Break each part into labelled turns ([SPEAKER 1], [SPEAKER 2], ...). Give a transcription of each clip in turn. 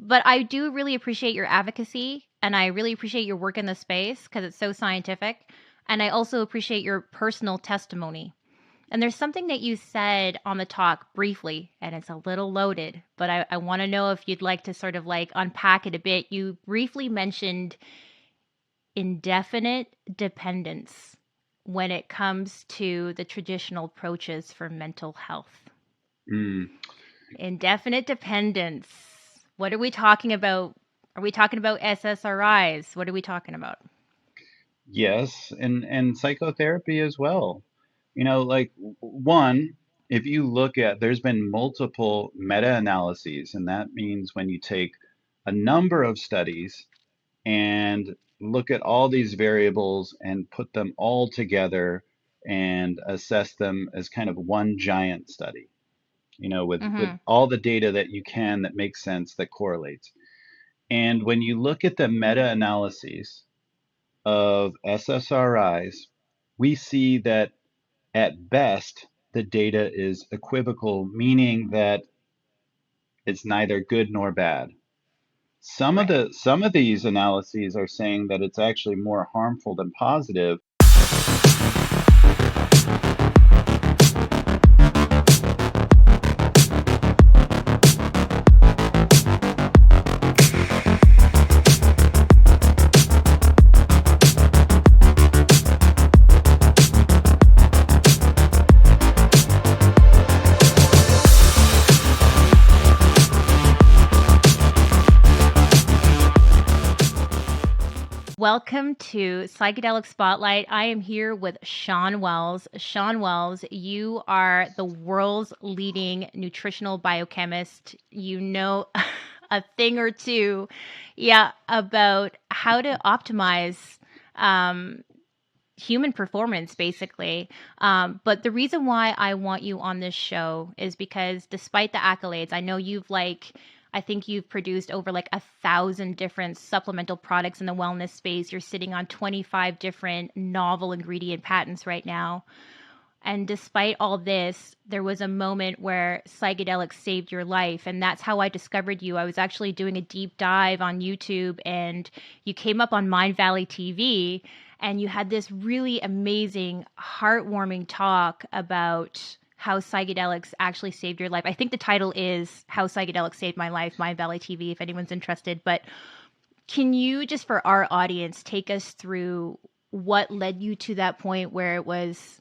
[SPEAKER 1] But I do really appreciate your advocacy, and I really appreciate your work in the space because it's so scientific. And I also appreciate your personal testimony. And there's something that you said on the talk briefly, and it's a little loaded, but I want to know if you'd like to sort of like unpack it a bit. You briefly mentioned indefinite dependence when it comes to the traditional approaches for mental health.
[SPEAKER 2] Mm.
[SPEAKER 1] Indefinite dependence. What are we talking about? Are we talking about ssris? What are we talking about?
[SPEAKER 2] Yes, and psychotherapy as well. Like one, if you look at, there's been multiple meta-analyses, and that means when you take a number of studies and look at all these variables and put them all together and assess them as kind of one giant study, with
[SPEAKER 1] Mm-hmm.
[SPEAKER 2] all the data that you can that makes sense, that correlates. And when you look at the meta-analyses of SSRIs, we see that at best, the data is equivocal, meaning that it's neither good nor bad.
[SPEAKER 1] Right.
[SPEAKER 2] Some of these analyses are saying that it's actually more harmful than positive.
[SPEAKER 1] Welcome to Psychedelic Spotlight. I am here with Shawn Wells. Shawn Wells, you are the world's leading nutritional biochemist. You know a thing or two, yeah, about how to optimize human performance, basically. But the reason why I want you on this show is because despite the accolades, I think you've produced over like 1,000 different supplemental products in the wellness space. You're sitting on 25 different novel ingredient patents right now. And despite all this, there was a moment where psychedelics saved your life. And that's how I discovered you. I was actually doing a deep dive on YouTube, and you came up on Mind Valley TV, and you had this really amazing, heartwarming talk about how psychedelics actually saved your life. I think the title is How Psychedelics Saved My Life, Mind Valley TV, if anyone's interested. But can you, just for our audience, take us through what led you to that point where it was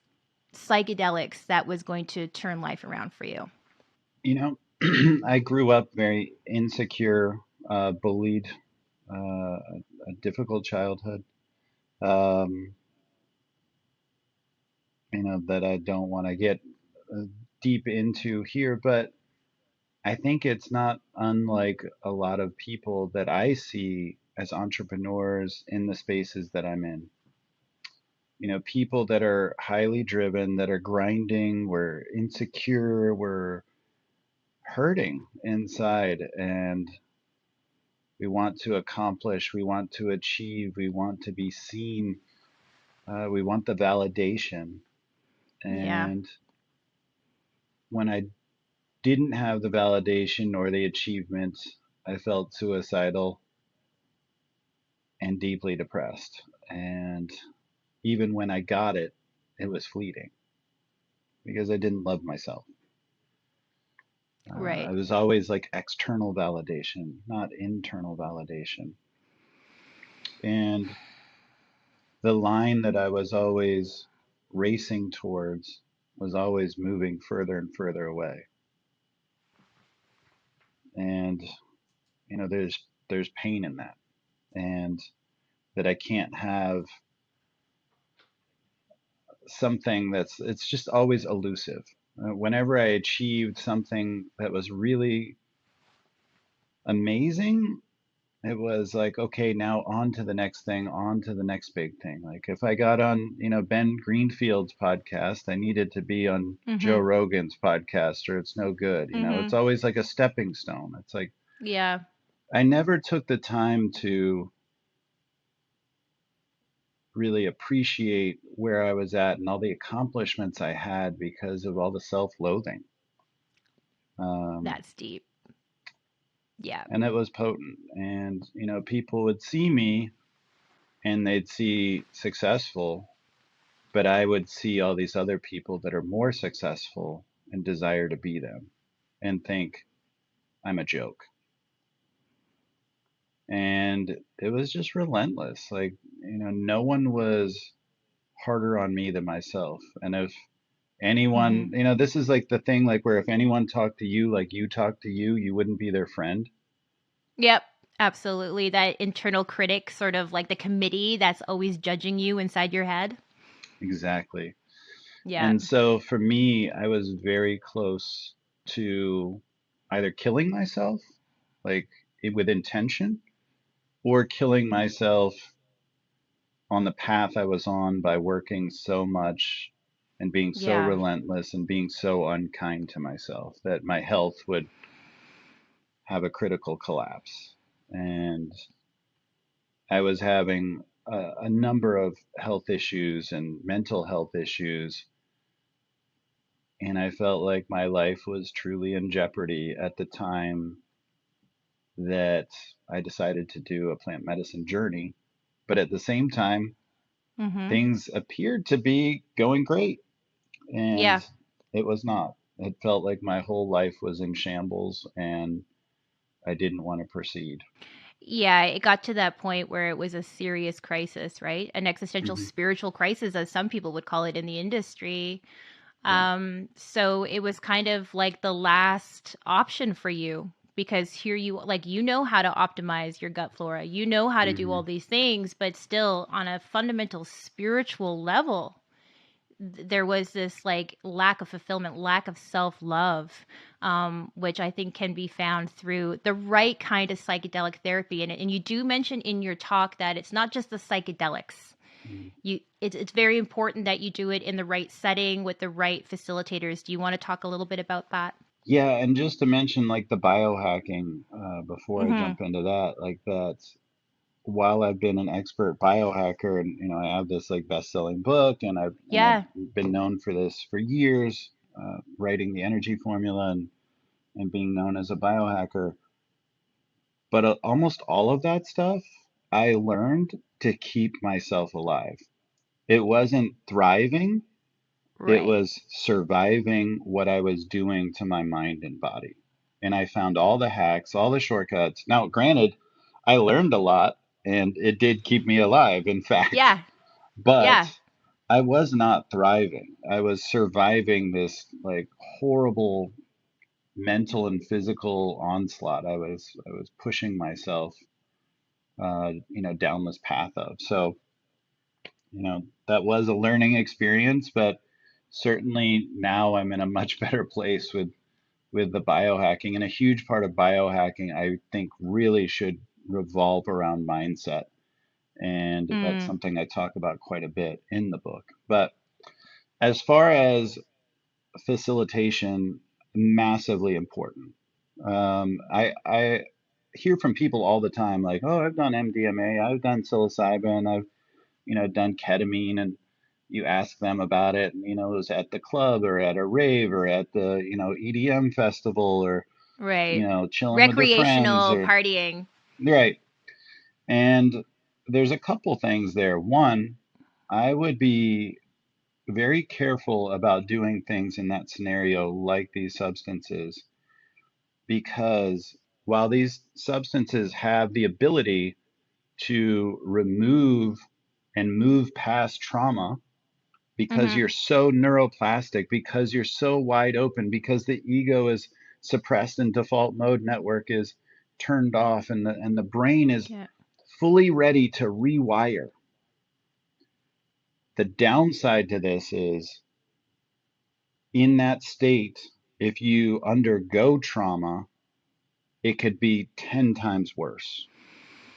[SPEAKER 1] psychedelics that was going to turn life around for you?
[SPEAKER 2] You know, I grew up very insecure, bullied, a difficult childhood. Um, that I don't want to get uh, deep into here, but I think it's not unlike a lot of people that I see as entrepreneurs in the spaces that I'm in. People that are highly driven, that are grinding, we're insecure, we're hurting inside, and we want to accomplish, we want to achieve, we want to be seen, we want the validation.
[SPEAKER 1] Yeah.
[SPEAKER 2] And when I didn't have the validation or the achievement, I felt suicidal and deeply depressed. And even when I got it, it was fleeting because I didn't love myself. I
[SPEAKER 1] Right.
[SPEAKER 2] was always like external validation, not internal validation. And the line that I was always racing towards was always moving further and further away. And there's pain in that, and that I can't have something it's just always elusive. Whenever I achieved something that was really amazing, it was like, okay, now on to the next thing, on to the next big thing. Like if I got on, Ben Greenfield's podcast, I needed to be on Joe
[SPEAKER 1] Mm-hmm.
[SPEAKER 2] Rogan's podcast or it's no good. It's
[SPEAKER 1] Mm-hmm.
[SPEAKER 2] always like a stepping stone. It's like
[SPEAKER 1] Yeah.
[SPEAKER 2] I never took the time to really appreciate where I was at and all the accomplishments I had because of all the self-loathing. Um,
[SPEAKER 1] That's deep. Yeah.
[SPEAKER 2] and it was potent. And, people would see me and they'd see successful, but I would see all these other people that are more successful and desire to be them and think I'm a joke. And it was just relentless. Like, no one was harder on me than myself. And if
[SPEAKER 1] Mm-hmm.
[SPEAKER 2] anyone, this is like the thing, like where if anyone talked to you like you talk to you, you wouldn't be their friend.
[SPEAKER 1] Yep. Absolutely. That internal critic, sort of like the committee that's always judging you inside your head.
[SPEAKER 2] Exactly.
[SPEAKER 1] Yeah.
[SPEAKER 2] And so for me, I was very close to either killing myself, like with intention, or killing myself on the path I was on by working so much and being so
[SPEAKER 1] Yeah.
[SPEAKER 2] relentless and being so unkind to myself that my health would have a critical collapse. And I was having a number of health issues and mental health issues. And I felt like my life was truly in jeopardy at the time that I decided to do a plant medicine journey. But at the same time,
[SPEAKER 1] Mm-hmm.
[SPEAKER 2] things appeared to be going great, and
[SPEAKER 1] Yeah.
[SPEAKER 2] it was not. It felt like my whole life was in shambles, and I didn't want to proceed.
[SPEAKER 1] Yeah, it got to that point where it was a serious crisis, right? An existential
[SPEAKER 2] Hmm.
[SPEAKER 1] spiritual crisis, as some people would call it in the industry.
[SPEAKER 2] Yeah.
[SPEAKER 1] So it was kind of like the last option for you, because here you, like, you know how to optimize your gut flora, you know how to do
[SPEAKER 2] Hmm.
[SPEAKER 1] all these things, but still on a fundamental spiritual level, there was this like lack of fulfillment, lack of self love, which I think can be found through the right kind of psychedelic therapy. And you do mention in your talk that it's not just the psychedelics. It's very important that you do it in the right setting with the right facilitators. Do you want to talk a little bit about that?
[SPEAKER 2] Yeah, and just to mention like the biohacking, before I
[SPEAKER 1] Mm-hmm.
[SPEAKER 2] jump into that, like that, while I've been an expert biohacker and I have this like best-selling book and
[SPEAKER 1] Yeah.
[SPEAKER 2] I've been known for this for years, writing the energy formula and being known as a biohacker. But almost all of that stuff I learned to keep myself alive. It wasn't thriving, it
[SPEAKER 1] Right.
[SPEAKER 2] was surviving what I was doing to my mind and body. And I found all the hacks, all the shortcuts. Now, granted, I learned a lot and it did keep me alive, in fact,
[SPEAKER 1] Yeah.
[SPEAKER 2] but
[SPEAKER 1] Yeah.
[SPEAKER 2] I was not thriving. I was surviving this like horrible mental and physical onslaught. I was pushing myself down this path of. So, that was a learning experience, but certainly now I'm in a much better place with the biohacking. And a huge part of biohacking, I think, really should revolve around mindset. And that's
[SPEAKER 1] Mm.
[SPEAKER 2] something I talk about quite a bit in the book. But as far as facilitation, massively important. I hear from people all the time like, oh, I've done MDMA, I've done psilocybin, I've done ketamine, and you ask them about it, and it was at the club or at a rave or at the EDM festival or
[SPEAKER 1] Right.
[SPEAKER 2] chilling with their friends
[SPEAKER 1] Recreational
[SPEAKER 2] or
[SPEAKER 1] partying.
[SPEAKER 2] right. And there's a couple things there. One, I would be very careful about doing things in that scenario like these substances because while these substances have the ability to remove and move past trauma because
[SPEAKER 1] Mm-hmm.
[SPEAKER 2] you're so neuroplastic, because you're so wide open, because the ego is suppressed and default mode network is turned off and the brain is
[SPEAKER 1] Yeah.
[SPEAKER 2] fully ready to rewire. The downside to this is in that state, if you undergo trauma, it could be 10 times worse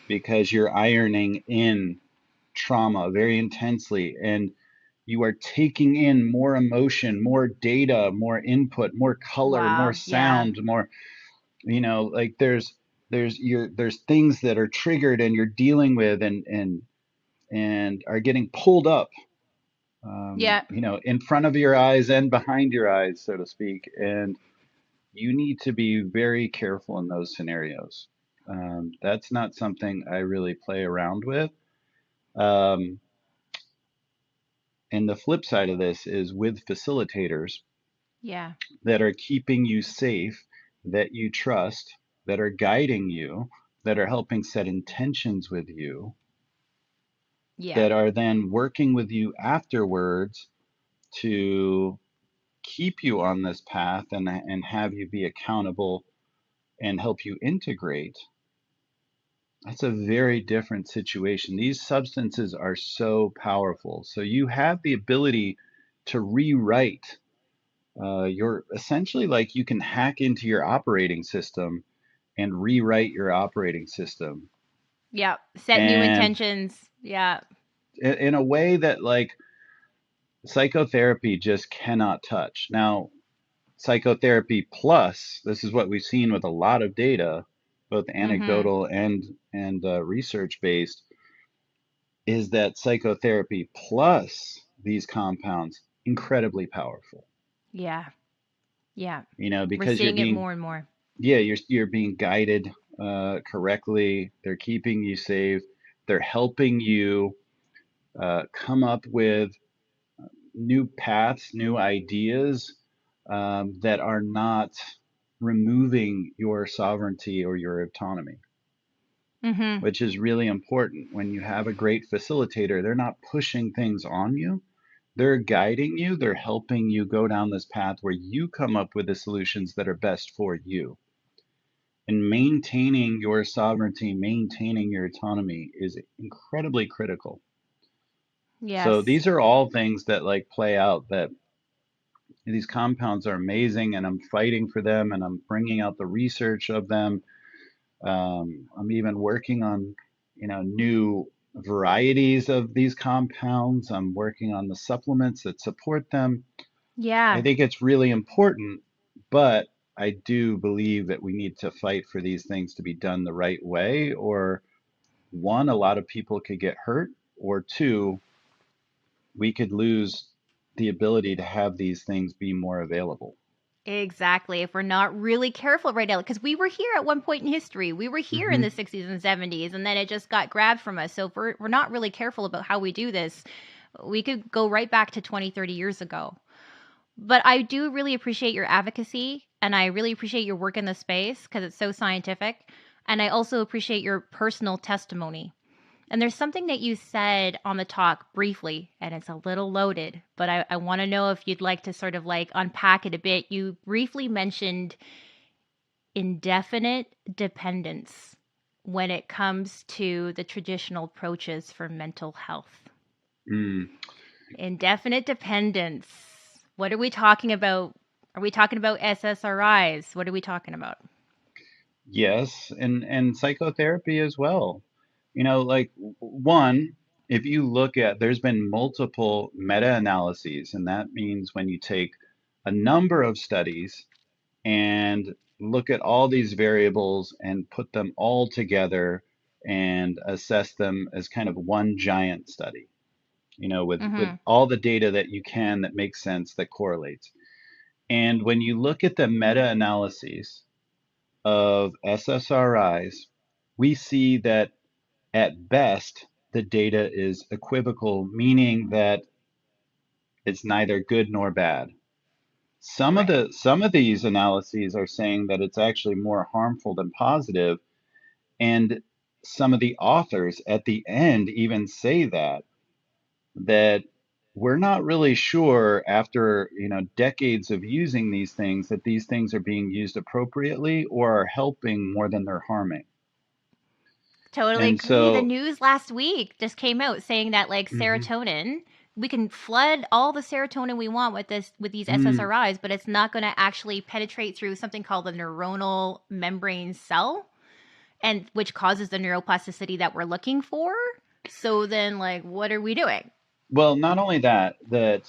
[SPEAKER 2] because you're ironing in trauma very intensely and you are taking in more emotion, more data, more input, more color, more
[SPEAKER 1] Wow. Yeah.
[SPEAKER 2] sound, more, like there's things that are triggered and you're dealing with and are getting pulled up,
[SPEAKER 1] Yeah.
[SPEAKER 2] in front of your eyes and behind your eyes, so to speak. And you need to be very careful in those scenarios. That's not something I really play around with. Um, and the flip side of this is with facilitators
[SPEAKER 1] Yeah.
[SPEAKER 2] that are keeping you safe, that you trust, that are guiding you, that are helping set intentions with you,
[SPEAKER 1] Yeah.
[SPEAKER 2] that are then working with you afterwards to keep you on this path and have you be accountable and help you integrate. That's a very different situation. These substances are so powerful. So you have the ability to rewrite your essentially like you can hack into your operating system and rewrite your operating system.
[SPEAKER 1] Yeah. Set new
[SPEAKER 2] And
[SPEAKER 1] intentions. Yeah.
[SPEAKER 2] in a way that like psychotherapy just cannot touch. Now, psychotherapy plus, this is what we've seen with a lot of data, both
[SPEAKER 1] Mhm.
[SPEAKER 2] anecdotal and research based, is that psychotherapy plus these compounds incredibly powerful.
[SPEAKER 1] Yeah. Yeah. We're
[SPEAKER 2] Because you're
[SPEAKER 1] seeing it
[SPEAKER 2] being
[SPEAKER 1] more and more.
[SPEAKER 2] yeah you're being guided correctly. They're keeping you safe. They're helping you come up with new paths, new ideas that are not removing your sovereignty or your autonomy,
[SPEAKER 1] Mhm.
[SPEAKER 2] which is really important. When you have a great facilitator, they're not pushing things on you. They're guiding you, they're helping you go down this path where you come up with the solutions that are best for you. And maintaining your sovereignty, maintaining your autonomy is incredibly critical. So
[SPEAKER 1] Yes.
[SPEAKER 2] these are all things that like play out that these compounds are amazing and I'm fighting for them and I'm bringing out the research of them. I'm even working on, new varieties of these compounds. I'm working on the supplements that support them. I
[SPEAKER 1] Yeah.
[SPEAKER 2] think it's really important, but I do believe that we need to fight for these things to be done the right way, or one, a lot of people could get hurt, or two, we could lose the ability to have these things be more available.
[SPEAKER 1] Exactly. If we're not really careful right now, because we were here at one point in history, we were here in
[SPEAKER 2] Hmm.
[SPEAKER 1] the 60s and 70s, and then it just got grabbed from us. So if we're not really careful about how we do this, we could go right back to 20, 30 years ago. But I do really appreciate your advocacy, and I really appreciate your work in the space because it's so scientific. And I also appreciate your personal testimony. And there's something that you said on the talk briefly, and it's a little loaded, but I want to know if you'd like to sort of like unpack it a bit. You briefly mentioned indefinite dependence when it comes to the traditional approaches for mental health.
[SPEAKER 2] Mm,
[SPEAKER 1] Indefinite dependence. What are we talking about? Are we talking about ssris? What are we talking about?
[SPEAKER 2] yes, and psychotherapy as well. Like one, if you look at, there's been multiple meta-analyses, and that means when you take a number of studies and look at all these variables and put them all together and assess them as kind of one giant study, with
[SPEAKER 1] Mm-hmm.
[SPEAKER 2] all the data that you can that makes sense, that correlates. And when you look at the meta-analyses of ssris, we see that at best the data is equivocal, meaning that it's neither good nor bad.
[SPEAKER 1] Right.
[SPEAKER 2] Some of these analyses are saying that it's actually more harmful than positive, and some of the authors at the end even say that we're not really sure after decades of using these things that these things are being used appropriately or are helping more than they're harming.
[SPEAKER 1] Totally
[SPEAKER 2] And
[SPEAKER 1] agree. The
[SPEAKER 2] so,
[SPEAKER 1] news last week just came out saying that like
[SPEAKER 2] mhm,
[SPEAKER 1] serotonin, we can flood all the serotonin we want with these
[SPEAKER 2] mm,
[SPEAKER 1] SSRIs, but it's not going to actually penetrate through something called the neuronal membrane cell, and which causes the neuroplasticity that we're looking for. So then like what are we doing?
[SPEAKER 2] well, not only that the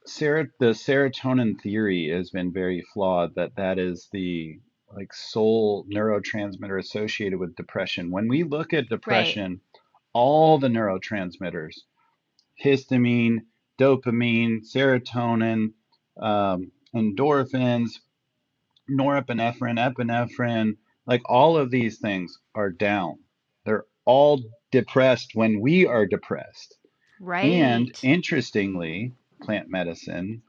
[SPEAKER 2] serotonin theory has been very flawed, that is the like sole neurotransmitter associated with depression. When we look at
[SPEAKER 1] Right.
[SPEAKER 2] depression, all the neurotransmitters, histamine, dopamine, serotonin, endorphins, norepinephrine, epinephrine, like all of these things are down. They're all depressed when we are depressed. And
[SPEAKER 1] Right.
[SPEAKER 2] interestingly, plant medicine,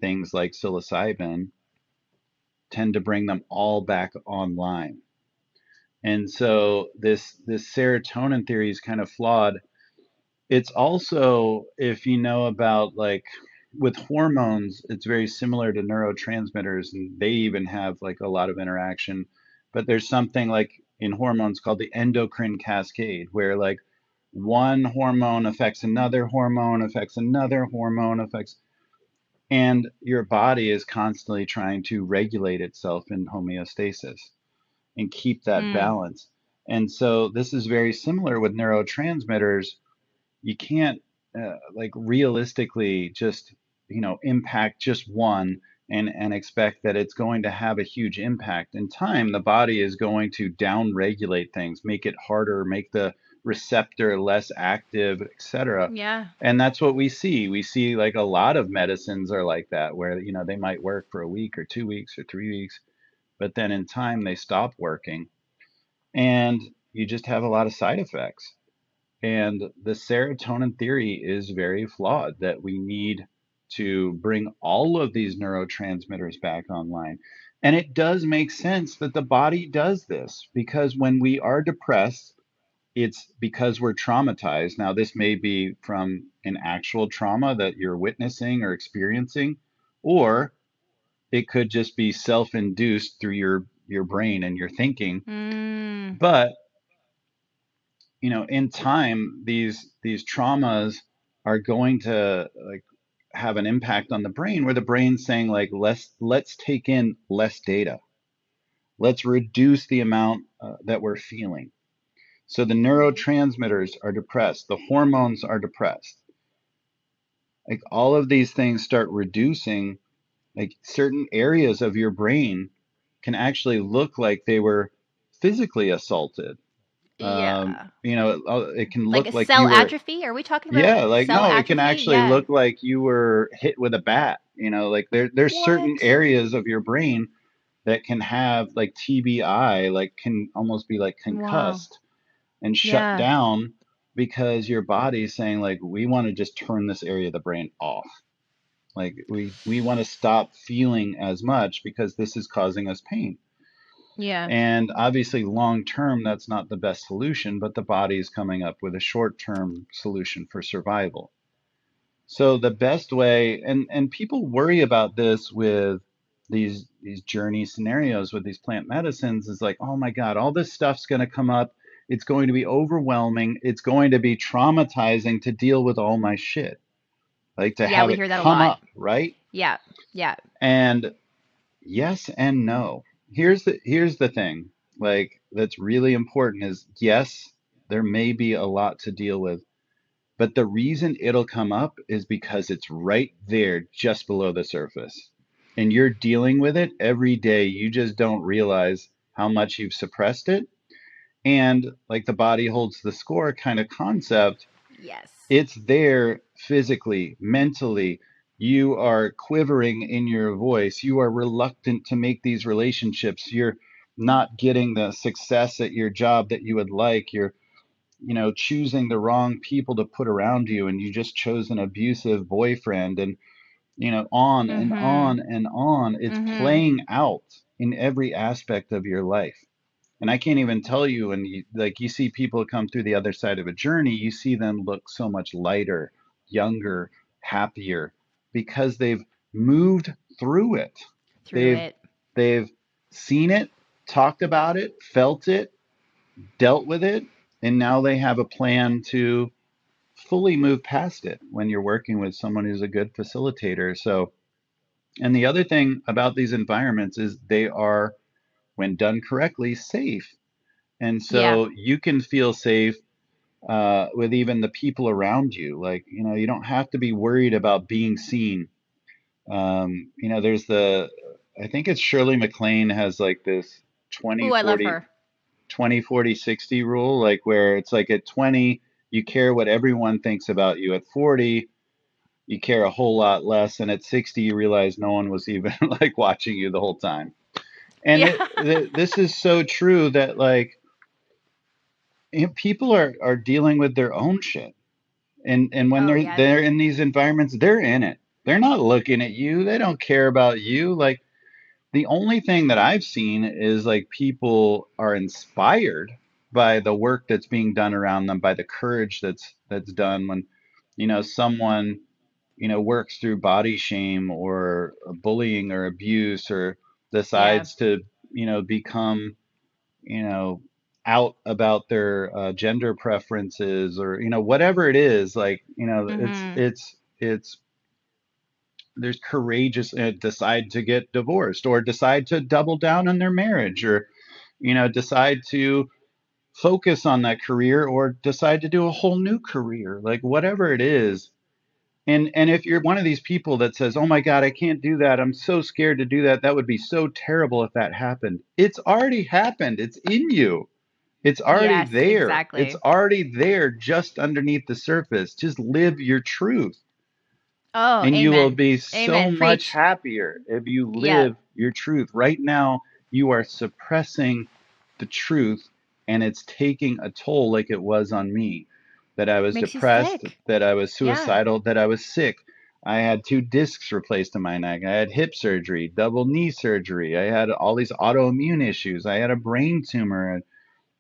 [SPEAKER 2] things like psilocybin, tend to bring them all back online. And so this serotonin theory is kind of flawed. It's also, if you know about like with hormones, it's very similar to neurotransmitters, and they even have like a lot of interaction. But there's something like in hormones called the endocrine cascade, where like one hormone affects another hormone, affects another hormone, affects, and your body is constantly trying to regulate itself in homeostasis and keep that
[SPEAKER 1] Mm.
[SPEAKER 2] balance. And so this is very similar with neurotransmitters. You can't like realistically just impact just one and expect that it's going to have a huge impact. In time the body is going to down regulate things, make it harder, make the receptor less active, etc.
[SPEAKER 1] Yeah.
[SPEAKER 2] And that's what we see like a lot of medicines are like that, where they might work for a week or 2 weeks or 3 weeks, but then in time they stop working, and you just have a lot of side effects. And the serotonin theory is very flawed, that we need to bring all of these neurotransmitters back online. And it does make sense that the body does this, because when we are depressed, it's because we're traumatized. Now, this may be from an actual trauma that you're witnessing or experiencing, or it could just be self-induced through your brain and your thinking.
[SPEAKER 1] Mm.
[SPEAKER 2] But in time, these traumas are going to like have an impact on the brain, where the brain's saying like, let's take in less data, let's reduce the amount that we're feeling. So the neurotransmitters are depressed, the hormones are depressed, like all of these things start reducing. Like certain areas of your brain can actually look like they were physically assaulted.
[SPEAKER 1] Yeah.
[SPEAKER 2] It can
[SPEAKER 1] Like
[SPEAKER 2] look
[SPEAKER 1] a
[SPEAKER 2] like
[SPEAKER 1] cell
[SPEAKER 2] you were.
[SPEAKER 1] atrophy? Are we talking about
[SPEAKER 2] Yeah, like
[SPEAKER 1] cell
[SPEAKER 2] no, it can
[SPEAKER 1] atrophy?
[SPEAKER 2] actually
[SPEAKER 1] Yeah.
[SPEAKER 2] look like you were hit with a bat. Like there's certain
[SPEAKER 1] What?
[SPEAKER 2] areas of your brain that can have like TBI, like can almost be like
[SPEAKER 1] Wow.
[SPEAKER 2] concussed and shut
[SPEAKER 1] Yeah.
[SPEAKER 2] down, because your body's saying like, we want to just turn this area of the brain off. Like we want to stop feeling as much because this is causing us pain.
[SPEAKER 1] Yeah.
[SPEAKER 2] And obviously long term that's not the best solution, but the body is coming up with a short term solution for survival. So the best way, and people worry about this with these journey scenarios with these plant medicines, is like, oh my God, all this stuff's going to come up. It's going to be overwhelming. It's going to be traumatizing to deal with all my shit, like to
[SPEAKER 1] Yeah,
[SPEAKER 2] have
[SPEAKER 1] we
[SPEAKER 2] it
[SPEAKER 1] hear that a
[SPEAKER 2] come
[SPEAKER 1] lot.
[SPEAKER 2] up, right?
[SPEAKER 1] Yeah. Yeah.
[SPEAKER 2] And yes and no. Here's the thing, like that's really important is, yes, there may be a lot to deal with, but the reason it'll come up is because it's right there just below the surface. And you're dealing with it every day. You just don't realize how much you've suppressed it. And like the body holds the score kind of concept,
[SPEAKER 1] Yes.
[SPEAKER 2] it's there physically, mentally. You are quivering in your voice. You are reluctant to make these relationships. You're not getting the success at your job that you would like. You're choosing the wrong people to put around you, and you just chose an abusive boyfriend, and on and
[SPEAKER 1] Mhm.
[SPEAKER 2] on and on. It's
[SPEAKER 1] Mhm.
[SPEAKER 2] playing out in every aspect of your life. And I can't even tell you, and you see people come through the other side of a journey, you see them look so much lighter, younger, happier, because they've moved through it.
[SPEAKER 1] Through
[SPEAKER 2] They've
[SPEAKER 1] it.
[SPEAKER 2] they've seen it, talked about it, felt it, dealt with it, and now they have a plan to fully move past it when you're working with someone who's a good facilitator. So, and the other thing about these environments is they are, when done correctly, safe. And
[SPEAKER 1] Yeah.
[SPEAKER 2] so you can feel safe with even the people around you. Like, you don't have to be worried about being seen. There's I think it's Shirley MacLaine has like this
[SPEAKER 1] Ooh,
[SPEAKER 2] 20,
[SPEAKER 1] I love
[SPEAKER 2] 40,
[SPEAKER 1] her.
[SPEAKER 2] 20, 40, 60 rule, like where it's like at 20, you care what everyone thinks about you. At 40, you care a whole lot less. And at 60, you realize no one was even like watching you the whole time. And
[SPEAKER 1] Yeah.
[SPEAKER 2] this is so true that like, people are dealing with their own shit. And when
[SPEAKER 1] Oh,
[SPEAKER 2] they're
[SPEAKER 1] yes.
[SPEAKER 2] they're in these environments, they're in it. They're not looking at you. They don't care about you. Like, the only thing that I've seen is like people are inspired by the work that's being done around them, by the courage that's done when, someone, works through body shame or bullying or abuse, or
[SPEAKER 1] Yeah.
[SPEAKER 2] decides to, become, you know, out about their gender preferences, or, whatever it is, like,
[SPEAKER 1] Mhm.
[SPEAKER 2] it's there's courageous, decide to get divorced, or decide to double down on their marriage, or, decide to focus on that career, or decide to do a whole new career, like whatever it is. And if you're one of these people that says, "Oh my God, I can't do that. I'm so scared to do that. That would be so terrible if that happened." It's already happened. It's in you. It's already
[SPEAKER 1] Yes,
[SPEAKER 2] there. It's
[SPEAKER 1] exactly.
[SPEAKER 2] already there just underneath the surface. Just live your truth.
[SPEAKER 1] Oh,
[SPEAKER 2] And you will
[SPEAKER 1] amen.
[SPEAKER 2] be so
[SPEAKER 1] Amen.
[SPEAKER 2] much
[SPEAKER 1] Preach.
[SPEAKER 2] happier if you
[SPEAKER 1] Yeah.
[SPEAKER 2] live your truth. Right now, you are suppressing the truth, and it's taking a toll, like it was on me. That I was
[SPEAKER 1] Makes you
[SPEAKER 2] depressed,
[SPEAKER 1] sick.
[SPEAKER 2] that I was
[SPEAKER 1] Yeah.
[SPEAKER 2] suicidal, that I was sick. I had 2 discs replaced in my neck. I had hip surgery, double knee surgery. I had all these autoimmune issues. I had a brain tumor,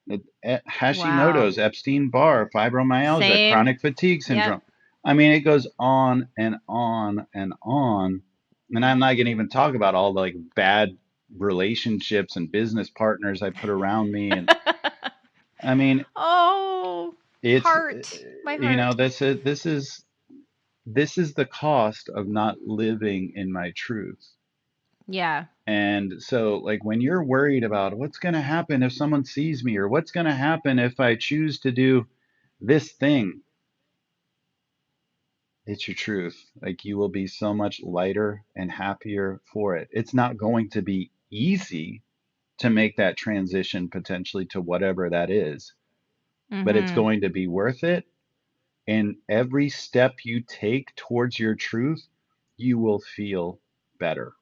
[SPEAKER 1] Wow.
[SPEAKER 2] Hashimoto's, Epstein-Barr, fibromyalgia,
[SPEAKER 1] Same.
[SPEAKER 2] chronic fatigue
[SPEAKER 1] Yep.
[SPEAKER 2] syndrome. I mean, it goes on and on and on. And I'm not going to even talk about all the like bad relationships and business partners I put around me. And I mean,
[SPEAKER 1] Oh,
[SPEAKER 2] it's,
[SPEAKER 1] heart. My heart.
[SPEAKER 2] this is the cost of not living in my truth.
[SPEAKER 1] Yeah.
[SPEAKER 2] And so, like, when you're worried about what's going to happen if someone sees me, or what's going to happen if I choose to do this thing, it's your truth. Like, you will be so much lighter and happier for it. It's not going to be easy to make that transition potentially to whatever that is, but it's
[SPEAKER 1] Mhm.
[SPEAKER 2] going to be worth it. And every step you take towards your truth, you will feel better.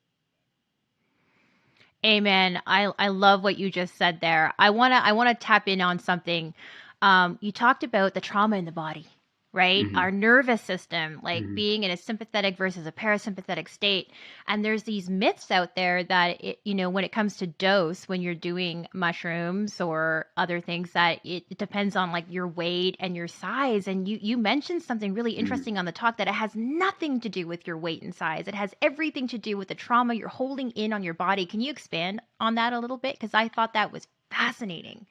[SPEAKER 1] Amen. I love what you just said there. I want to tap in on something. You talked about the trauma in the body, right?
[SPEAKER 2] Hmm.
[SPEAKER 1] Our nervous system, like
[SPEAKER 2] Hmm.
[SPEAKER 1] being in a sympathetic versus a parasympathetic state. And there's these myths out there that when it comes to dose, when you're doing mushrooms or other things, that it depends on like your weight and your size. And you mentioned something really
[SPEAKER 2] Hmm.
[SPEAKER 1] interesting on the talk, that it has nothing to do with your weight and size. It has everything to do with the trauma you're holding in on your body. Can you expand on that a little bit? Because I thought that was fascinating.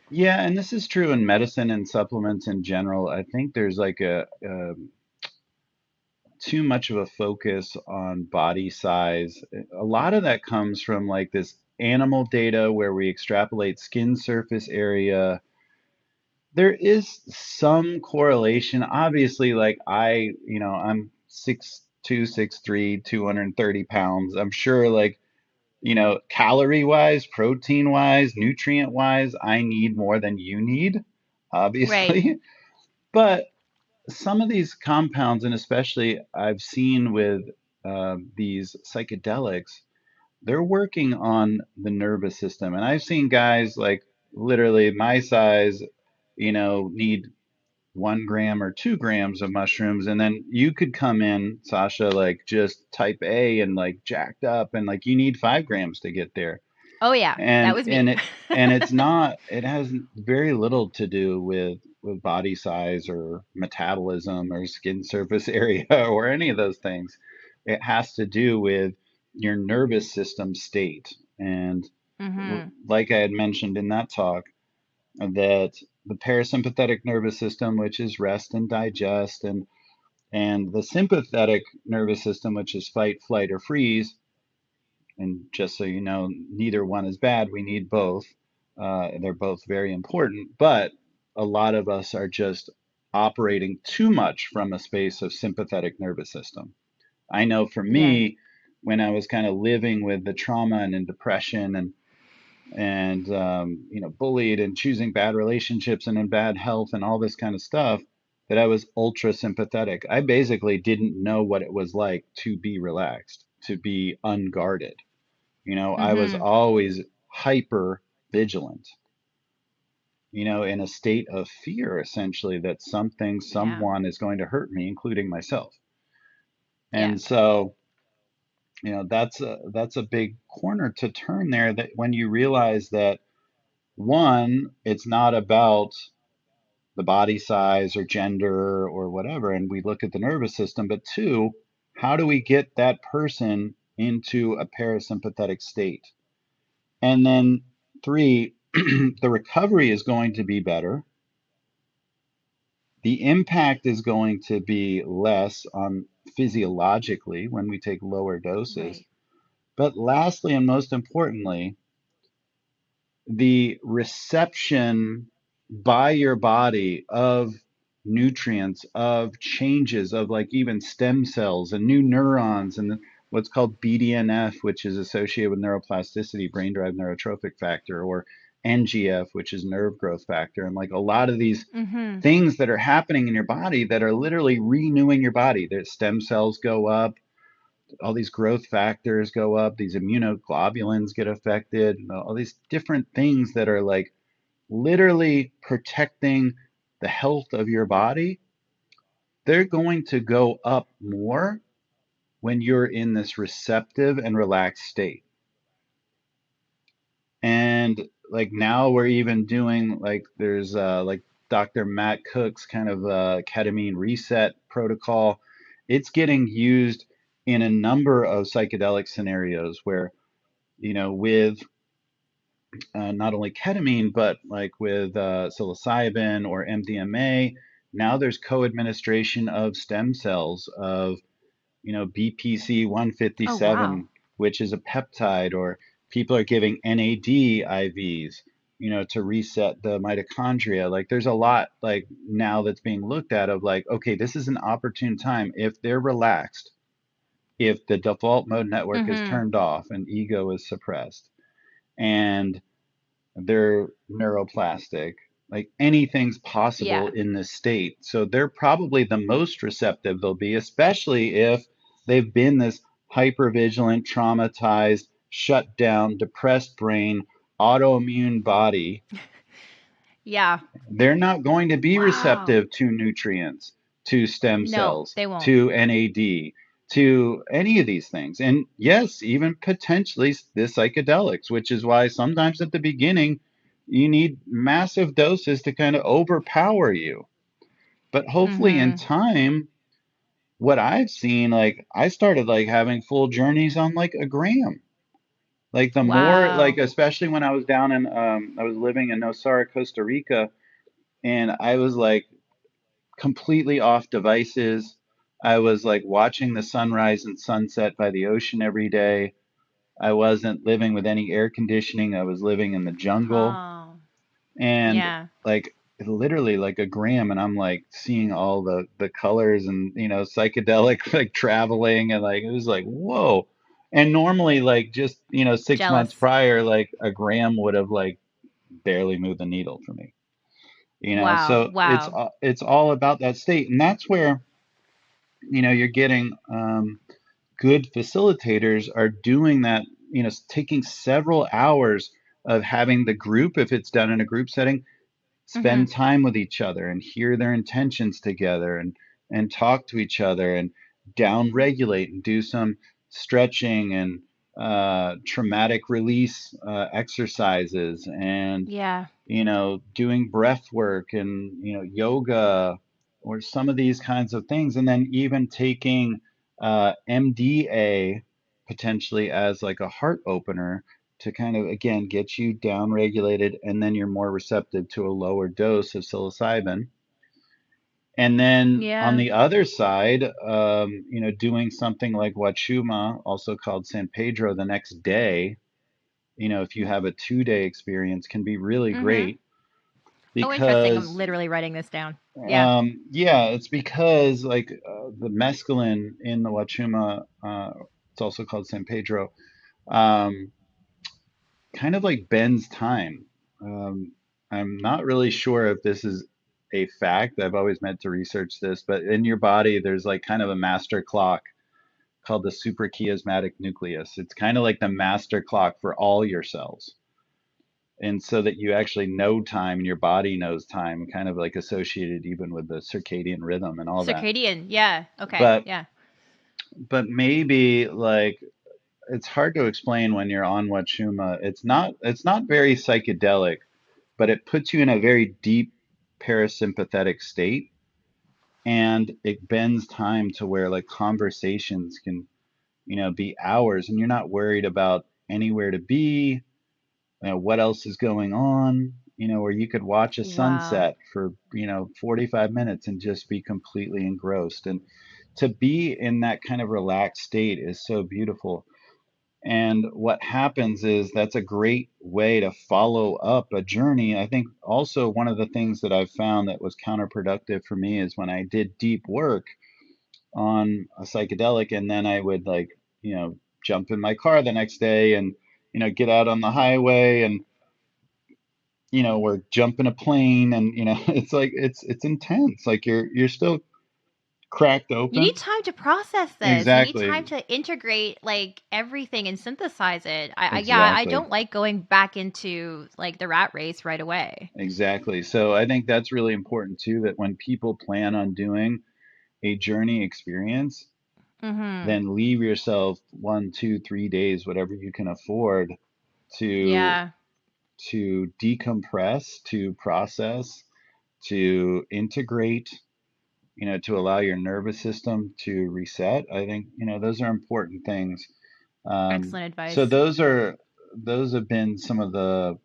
[SPEAKER 2] Yeah, and this is true in medicine and supplements in general. I think there's like a too much of a focus on body size. A lot of that comes from like this animal data where we extrapolate skin surface area. There is some correlation. Obviously, like I'm 6'2", 6'3", 230 pounds. I'm sure, like, calorie wise, protein wise, nutrient wise, I need more than you need,
[SPEAKER 1] Right.
[SPEAKER 2] obviously. But some of these compounds, and especially I've seen with these psychedelics, they're working on the nervous system. And I've seen guys like literally my size, need 1 gram or 2 grams of mushrooms. And then you could come in, Sasha, like just type A and like jacked up, and like you need 5 grams to get there.
[SPEAKER 1] Oh, yeah. That
[SPEAKER 2] And
[SPEAKER 1] was me.
[SPEAKER 2] and it and it's not, it has very little to do with body size or metabolism or skin surface area or any of those things. It has to do with your nervous system state. And
[SPEAKER 1] Hmm.
[SPEAKER 2] like I had mentioned in that talk, that the parasympathetic nervous system, which is rest and digest, and the sympathetic nervous system, which is fight, flight, or freeze. And just so you know, neither one is bad. We need both. They're both very important, but a lot of us are just operating too much from a space of sympathetic nervous system. I know for
[SPEAKER 1] Yeah.
[SPEAKER 2] me, when I was kind of living with the trauma and in depression, and bullied and choosing bad relationships and in bad health and all this kind of stuff, that I was ultra sympathetic. I basically didn't know what it was like to be relaxed, to be unguarded. I was
[SPEAKER 1] Mm-hmm.
[SPEAKER 2] always hyper vigilant, in a state of fear, essentially, that something,
[SPEAKER 1] Yeah.
[SPEAKER 2] someone is going to hurt me, including myself.
[SPEAKER 1] Yeah.
[SPEAKER 2] And so, that's a big corner to turn there, that when you realize that, one, it's not about the body size or gender or whatever, and we look at the nervous system, but two, how do we get that person into a parasympathetic state? And then three, the recovery is going to be better. The impact is going to be less on physiologically when we take lower doses.
[SPEAKER 1] Right.
[SPEAKER 2] But lastly, and most importantly, the reception by your body of nutrients, of changes, of like even stem cells and new neurons, and what's called BDNF, which is associated with neuroplasticity, brain derived neurotrophic factor, or NGF, which is nerve growth factor. And like a lot of these
[SPEAKER 1] Mm-hmm.
[SPEAKER 2] things that are happening in your body that are literally renewing your body. The stem cells go up, all these growth factors go up, these immunoglobulins get affected, all these different things that are like literally protecting the health of your body. They're going to go up more when you're in this receptive and relaxed state. And like now we're even doing like there's like Dr. Matt Cook's kind of ketamine reset protocol. It's getting used in a number of psychedelic scenarios where, with not only ketamine, but like with psilocybin or MDMA, now there's co-administration of stem cells of, BPC
[SPEAKER 1] Oh, wow.
[SPEAKER 2] 157, which is a peptide, or people are giving NAD IVs, to reset the mitochondria. Like there's a lot like now that's being looked at of like, okay, this is an opportune time if they're relaxed, if the default mode network is
[SPEAKER 1] Mm-hmm.
[SPEAKER 2] turned off and ego is suppressed, and they're neuroplastic. Like anything's possible
[SPEAKER 1] Yeah.
[SPEAKER 2] in this state. So they're probably the most receptive they'll be, especially if they've been this hypervigilant, traumatized, shut down, depressed brain, autoimmune body.
[SPEAKER 1] Yeah.
[SPEAKER 2] They're not going to be
[SPEAKER 1] Wow.
[SPEAKER 2] receptive to nutrients, to stem
[SPEAKER 1] No,
[SPEAKER 2] cells,
[SPEAKER 1] they won't.
[SPEAKER 2] to NAD, to any of these things. And yes, even potentially the psychedelics, which is why sometimes at the beginning you need massive doses to kind of overpower you. But hopefully in
[SPEAKER 1] Mm-hmm.
[SPEAKER 2] time, what I've seen, like I started like having full journeys on like a gram. Like the more, like
[SPEAKER 1] Wow.
[SPEAKER 2] especially when I was down in, I was living in Nosara, Costa Rica, and I was like completely off devices. I was like watching the sunrise and sunset by the ocean every day. I wasn't living with any air conditioning. I was living in the jungle,
[SPEAKER 1] Oh.
[SPEAKER 2] and
[SPEAKER 1] Yeah.
[SPEAKER 2] like literally like a gram, and I'm like seeing all the colors and psychedelic like traveling, and like it was like whoa. And normally like just 6 months
[SPEAKER 1] Jealous.
[SPEAKER 2] prior, like a gram would have like barely moved the needle for me.
[SPEAKER 1] Wow.
[SPEAKER 2] So it's
[SPEAKER 1] Wow.
[SPEAKER 2] it's all about that state, and that's where you're getting good facilitators are doing that, taking several hours of having the group, if it's done in a group setting,
[SPEAKER 1] Mm-hmm.
[SPEAKER 2] spend time with each other and hear their intentions together, and talk to each other and down regulate and do some stretching and traumatic release exercises, and
[SPEAKER 1] Yeah.
[SPEAKER 2] doing breath work and, yoga, or some of these kinds of things. And then even taking MDA potentially as like a heart opener to kind of, again, get you down regulated. And then you're more receptive to a lower dose of psilocybin. And then on
[SPEAKER 1] Yeah.
[SPEAKER 2] the other side, doing something like Wachuma, also called San Pedro, the next day, if you have a 2-day experience, can be really
[SPEAKER 1] Mm-hmm.
[SPEAKER 2] great
[SPEAKER 1] Oh, interesting. I'm
[SPEAKER 2] because
[SPEAKER 1] literally writing this down. Yeah.
[SPEAKER 2] yeah, it's because like the mescaline in the Wachuma, it's also called San Pedro, um, kind of like bends time. Um, I'm not really sure if this is a fact. I've always meant to research this, but in your body, there's like kind of a master clock called the suprachiasmatic nucleus. It's kind of like the master clock for all your cells. And so that you actually know time and your body knows time, kind of like associated even with the circadian rhythm and all that.
[SPEAKER 1] Circadian. Yeah. Okay.
[SPEAKER 2] But
[SPEAKER 1] Yeah.
[SPEAKER 2] maybe like it's hard to explain when you're on Wachuma. It's not very psychedelic, but it puts you in a very deep parasympathetic state, and it bends time to where like conversations can, be hours, and you're not worried about anywhere to be, what else is going on, or you could watch a
[SPEAKER 1] Wow.
[SPEAKER 2] sunset for, 45 minutes and just be completely engrossed. And to be in that kind of relaxed state is so beautiful. And what happens is that's a great way to follow up a journey. I think also one of the things that I've found that was counterproductive for me is when I did deep work on a psychedelic, and then I would like, jump in my car the next day and, get out on the highway and, or jump in a plane, and, it's like it's intense. Like you're still cracked
[SPEAKER 1] You need
[SPEAKER 2] open.
[SPEAKER 1] time to process this. You need time
[SPEAKER 2] Exactly.
[SPEAKER 1] to integrate like everything and synthesize it. Yeah, I
[SPEAKER 2] Exactly.
[SPEAKER 1] don't like going back into like the rat race right away.
[SPEAKER 2] Exactly. So I think that's really important too, that when people plan on doing a journey experience,
[SPEAKER 1] Mhm.
[SPEAKER 2] then leave yourself 1, 2, 3 days, whatever you can afford, to
[SPEAKER 1] Yeah.
[SPEAKER 2] decompress, to process, to integrate, to allow your nervous system to reset. I think, those are important things.
[SPEAKER 1] Excellent
[SPEAKER 2] So
[SPEAKER 1] advice.
[SPEAKER 2] those have been some of the,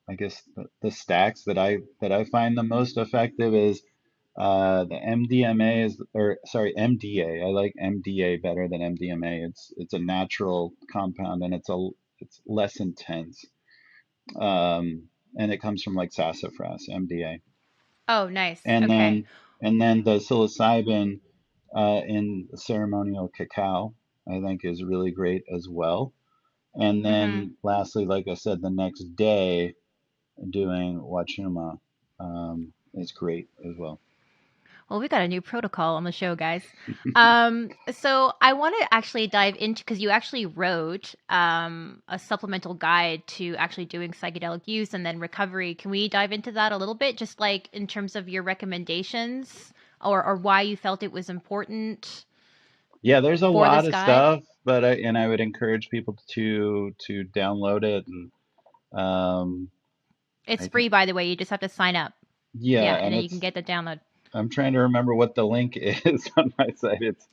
[SPEAKER 2] I guess, the stacks that I find the most effective is the MDMA is, or sorry, MDA. I like MDA better than MDMA. It's a natural compound, and it's less intense. And it comes from like sassafras, MDA.
[SPEAKER 1] Oh, nice.
[SPEAKER 2] And
[SPEAKER 1] Okay.
[SPEAKER 2] then the psilocybin in ceremonial cacao, I think is really great as well. And
[SPEAKER 1] Mhm.
[SPEAKER 2] then lastly, like I said, the next day doing Wachuma is great as well.
[SPEAKER 1] Well, we got a new protocol on the show, guys. So I want to actually dive into because you actually wrote a supplemental guide to actually doing psychedelic use and then recovery. Can we dive into that a little bit, just like in terms of your recommendations or why you felt it was important
[SPEAKER 2] Yeah, there's a
[SPEAKER 1] for
[SPEAKER 2] lot
[SPEAKER 1] this
[SPEAKER 2] of
[SPEAKER 1] guide?
[SPEAKER 2] stuff, but I would encourage people to download it, and
[SPEAKER 1] It's
[SPEAKER 2] I
[SPEAKER 1] free,
[SPEAKER 2] think,
[SPEAKER 1] by the way. You just have to sign up.
[SPEAKER 2] yeah,
[SPEAKER 1] Yeah, and
[SPEAKER 2] and
[SPEAKER 1] then you can get the download.
[SPEAKER 2] I'm trying to remember what the link is on my site. It's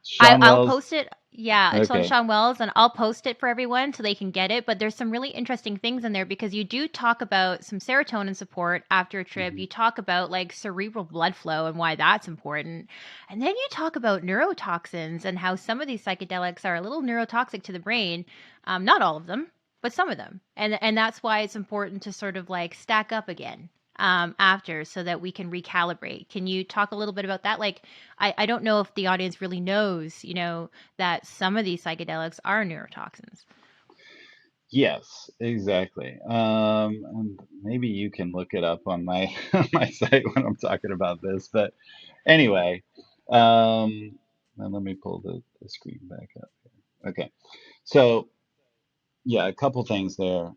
[SPEAKER 2] Shawn
[SPEAKER 1] I'll
[SPEAKER 2] Wells.
[SPEAKER 1] post it. Yeah, it's on
[SPEAKER 2] Okay.
[SPEAKER 1] Shawn Wells, and I'll post it for everyone so they can get it. But there's some really interesting things in there because you do talk about some serotonin support after a trip.
[SPEAKER 2] Hmm.
[SPEAKER 1] You talk about like cerebral blood flow and why that's important. And then you talk about neurotoxins and how some of these psychedelics are a little neurotoxic to the brain. Not all of them, but some of them. And that's why it's important to sort of like stack up again after so that we can recalibrate. Can you talk a little bit about that? Like, I don't know if the audience really knows, that some of these psychedelics are neurotoxins.
[SPEAKER 2] Yes, exactly. And maybe you can look it up on my my site when I'm talking about this. But anyway, now let me pull the screen back up. Okay. So yeah, a couple things there.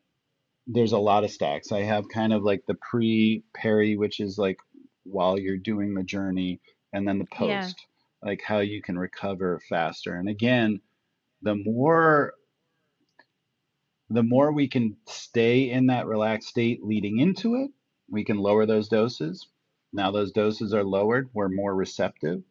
[SPEAKER 2] There's a lot of stacks. I have kind of like the pre-peri, which is like while you're doing the journey, and then the
[SPEAKER 1] Yeah.
[SPEAKER 2] post, like how you can recover faster. And again, the more we can stay in that relaxed state leading into it, we can lower those doses. Now those doses are lowered, we're more receptive.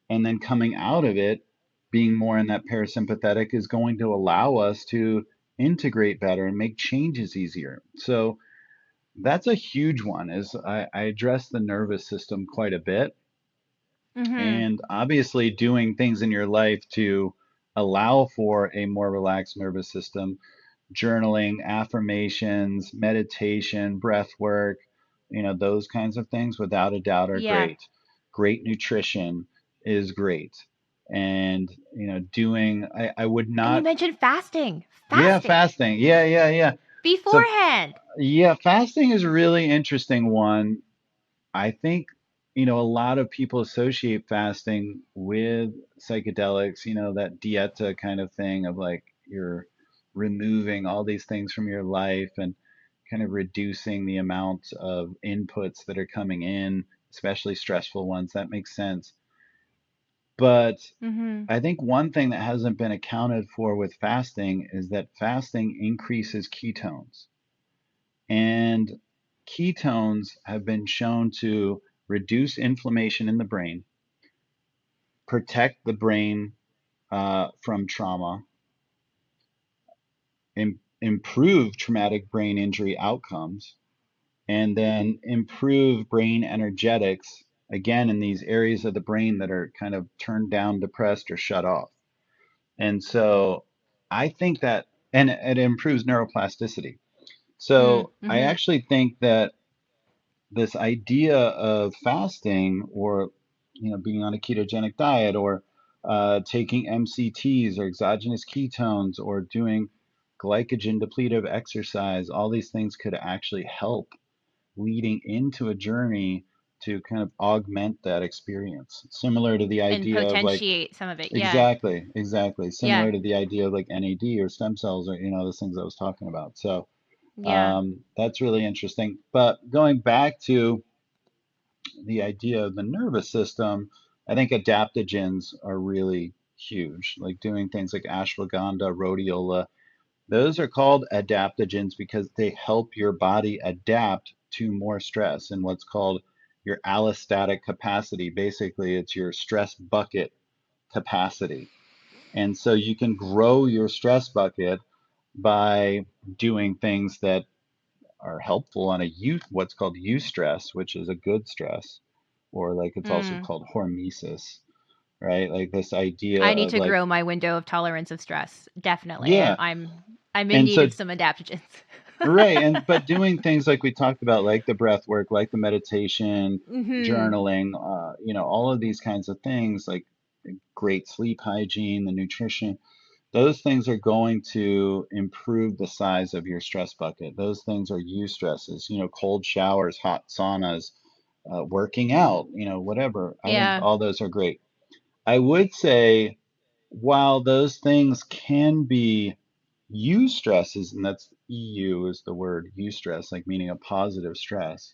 [SPEAKER 2] And then coming out of it, being more in that parasympathetic is going to allow us to integrate better and make changes easier. So that's a huge one. Is I address the nervous system quite a bit,
[SPEAKER 1] Mm-hmm.
[SPEAKER 2] and obviously doing things in your life to allow for a more relaxed nervous system, journaling, affirmations, meditation, breath work, those kinds of things without a doubt are
[SPEAKER 1] Yeah.
[SPEAKER 2] great. Great nutrition is great. And, doing, I would
[SPEAKER 1] And you
[SPEAKER 2] not,
[SPEAKER 1] mentioned fasting.
[SPEAKER 2] yeah,
[SPEAKER 1] Fasting
[SPEAKER 2] fasting. Yeah, yeah, yeah. So,
[SPEAKER 1] beforehand.
[SPEAKER 2] yeah, fasting is a really interesting one. I think a lot of people associate fasting with psychedelics, that dieta kind of thing of like you're removing all these things from your life and kind of reducing the amount of inputs that are coming in, especially stressful ones. That makes sense. But
[SPEAKER 1] Mm-hmm.
[SPEAKER 2] I think one thing that hasn't been accounted for with fasting is that fasting increases ketones. And ketones have been shown to reduce inflammation in the brain, protect the brain from trauma, improve traumatic brain injury outcomes, and then improve brain energetics, again, in these areas of the brain that are kind of turned down, depressed, or shut off. And so I think that, and it improves neuroplasticity. So I
[SPEAKER 1] Mm-hmm.
[SPEAKER 2] actually think that this idea of fasting or being on a ketogenic diet or taking MCTs or exogenous ketones or doing glycogen depletive exercise, all these things could actually help leading into a journey to kind of augment that experience. Similar to the
[SPEAKER 1] And
[SPEAKER 2] idea of like,
[SPEAKER 1] potentiate some of it. Yeah.
[SPEAKER 2] exactly.
[SPEAKER 1] Yeah.
[SPEAKER 2] Similar to the idea of like NAD or stem cells or, those things I was talking about. So
[SPEAKER 1] Yeah.
[SPEAKER 2] that's really interesting. But going back to the idea of the nervous system, I think adaptogens are really huge. Like doing things like ashwagandha, rhodiola, those are called adaptogens because they help your body adapt to more stress and what's called your allostatic capacity. Basically, it's your stress bucket capacity. And so you can grow your stress bucket by doing things that are helpful on what's called eustress, which is a good stress, or like it's also
[SPEAKER 1] Mm.
[SPEAKER 2] called hormesis, right? Like this idea
[SPEAKER 1] I need
[SPEAKER 2] of
[SPEAKER 1] to
[SPEAKER 2] like,
[SPEAKER 1] grow my window of tolerance of stress. Definitely.
[SPEAKER 2] yeah.
[SPEAKER 1] I'm in
[SPEAKER 2] And
[SPEAKER 1] need
[SPEAKER 2] so
[SPEAKER 1] of some adaptogens.
[SPEAKER 2] right, and but doing things like we talked about, like the breath work, like the meditation,
[SPEAKER 1] Mm-hmm.
[SPEAKER 2] journaling, all of these kinds of things, like great sleep hygiene, the nutrition, those things are going to improve the size of your stress bucket. Those things are stresses, cold showers, hot saunas, working out, whatever. I think
[SPEAKER 1] Yeah.
[SPEAKER 2] all those are great. I would say while those things can be stresses, and that's EU is the word stress, like meaning a positive stress,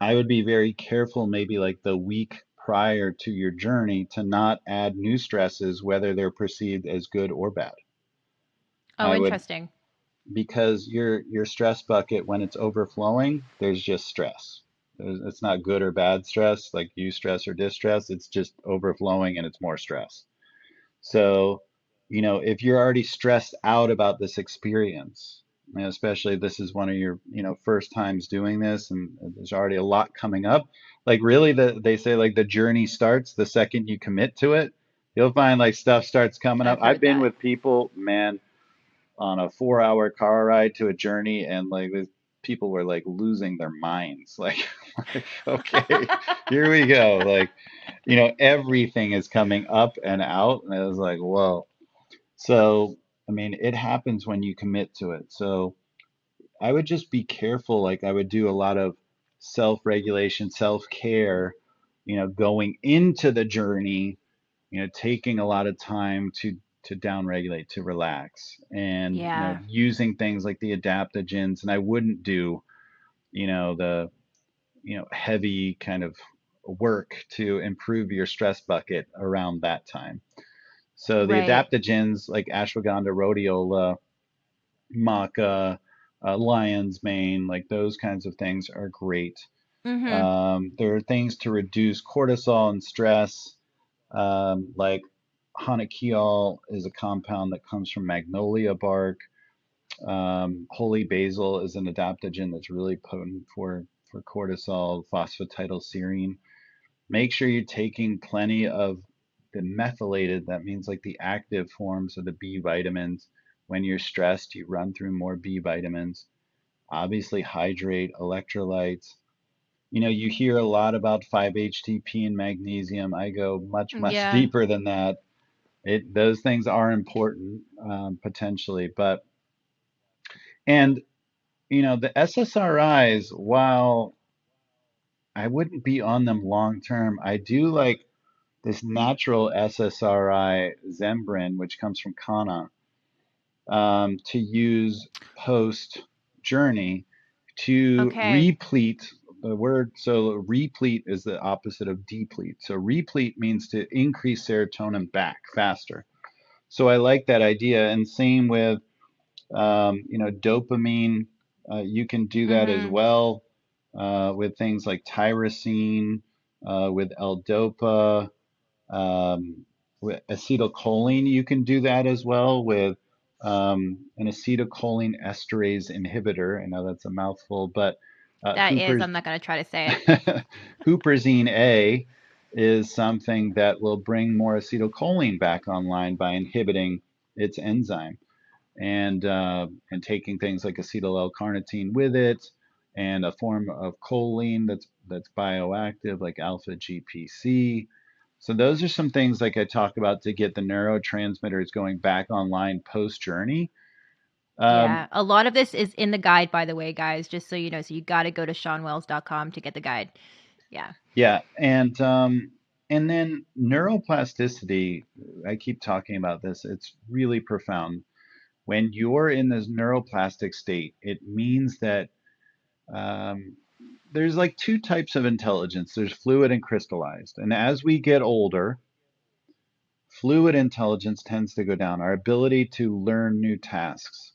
[SPEAKER 2] I would be very careful maybe like the week prior to your journey to not add new stresses, whether they're perceived as good or bad.
[SPEAKER 1] Oh,
[SPEAKER 2] I would,
[SPEAKER 1] interesting.
[SPEAKER 2] because your stress bucket, when it's overflowing, there's just stress. It's not good or bad stress, like stress or distress. It's just overflowing and it's more stress. So, if you're already stressed out about this experience, and especially this is one of your, first times doing this, and there's already a lot coming up, like really they say like the journey starts the second you commit to it. You'll find like stuff starts coming up.
[SPEAKER 1] I've
[SPEAKER 2] I've
[SPEAKER 1] heard
[SPEAKER 2] been
[SPEAKER 1] that.
[SPEAKER 2] with people, man, on a 4-hour car ride to a journey, and like people were like losing their minds. Like, like okay, here we go. Like, everything is coming up and out. And I was like, whoa. So, I mean, it happens when you commit to it. So I would just be careful. Like, I would do a lot of self-regulation, self-care, going into the journey, taking a lot of time to downregulate, to relax, and,
[SPEAKER 1] Yeah.
[SPEAKER 2] using things like the adaptogens. And I wouldn't do, the, heavy kind of work to improve your stress bucket around that time. So the
[SPEAKER 1] Right.
[SPEAKER 2] adaptogens like ashwagandha, rhodiola, maca, lion's mane, like those kinds of things are great.
[SPEAKER 1] Mm-hmm.
[SPEAKER 2] There are things to reduce cortisol and stress, like hanakiol is a compound that comes from magnolia bark. Holy basil is an adaptogen that's really potent for cortisol, phosphatidylserine. Make sure you're taking plenty of the methylated, that means like the active forms of the B vitamins. When you're stressed, you run through more B vitamins. Obviously, hydrate, electrolytes. You hear a lot about 5-HTP and magnesium. I go much, much
[SPEAKER 1] Yeah.
[SPEAKER 2] deeper than that. Those things are important, potentially, but and the SSRIs, while I wouldn't be on them long term. I do like this natural SSRI Zembrin, which comes from Kana, to use post journey to
[SPEAKER 1] Okay.
[SPEAKER 2] replete the word. So replete is the opposite of deplete. So replete means to increase serotonin back faster. So I like that idea. And same with, dopamine. You can do that as
[SPEAKER 1] Mm-hmm.
[SPEAKER 2] well with things like tyrosine, with L-DOPA, with acetylcholine. You can do that as well with an acetylcholine esterase inhibitor. I know that's a mouthful, but
[SPEAKER 1] That is,
[SPEAKER 2] Hooper's
[SPEAKER 1] I'm not gonna try to say it.
[SPEAKER 2] Huperzine A is something that will bring more acetylcholine back online by inhibiting its enzyme and taking things like acetyl L-carnitine with it, and a form of choline that's bioactive like alpha GPC. So those are some things like I talk about to get the neurotransmitters going back online post journey. Um,
[SPEAKER 1] Yeah, a lot of this is in the guide, by the way, guys, just so you know. So you got to go to ShawnWells.com to get the guide. Yeah.
[SPEAKER 2] yeah, and then neuroplasticity. I keep talking about this. It's really profound. When you're in this neuroplastic state, it means that um, there's like two types of intelligence. There's fluid and crystallized. And as we get older, fluid intelligence tends to go down, our ability to learn new tasks.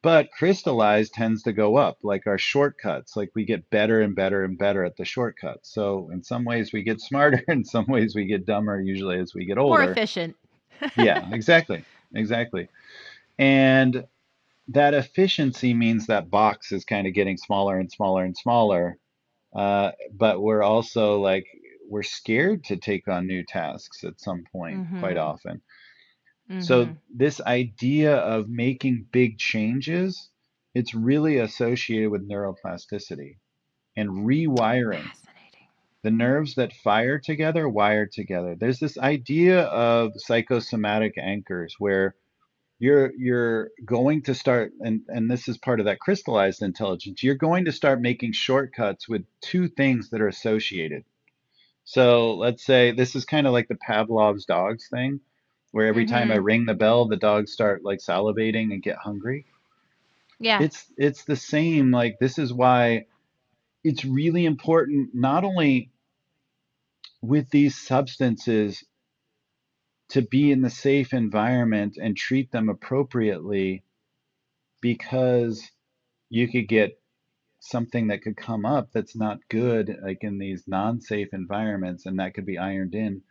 [SPEAKER 2] But crystallized tends to go up, like our shortcuts, like we get better and better and better at the shortcuts. So in some ways we get smarter, in some ways we get dumber, usually as we get
[SPEAKER 1] More
[SPEAKER 2] older.
[SPEAKER 1] efficient.
[SPEAKER 2] Yeah, exactly. Exactly. And that efficiency means that box is kind of getting smaller and smaller and smaller. But we're also like, we're scared to take on new tasks at some point, quite
[SPEAKER 1] Mm-hmm.
[SPEAKER 2] often. So
[SPEAKER 1] Mm-hmm.
[SPEAKER 2] this idea of making big changes, it's really associated with neuroplasticity and rewiring.
[SPEAKER 1] Fascinating.
[SPEAKER 2] The nerves that fire together wire together. There's this idea of psychosomatic anchors where you're going to start, and this is part of that crystallized intelligence, you're going to start making shortcuts with two things that are associated. So let's say this is kind of like the Pavlov's dogs thing, where every time I
[SPEAKER 1] Mm-hmm.
[SPEAKER 2] ring the bell, the dogs start like salivating and get hungry.
[SPEAKER 1] Yeah.
[SPEAKER 2] It's the same. Like this is why it's really important, not only with these substances, to be in the safe environment and treat them appropriately, because you could get something that could come up that's not good, like in these non-safe environments, and that could be ironed in.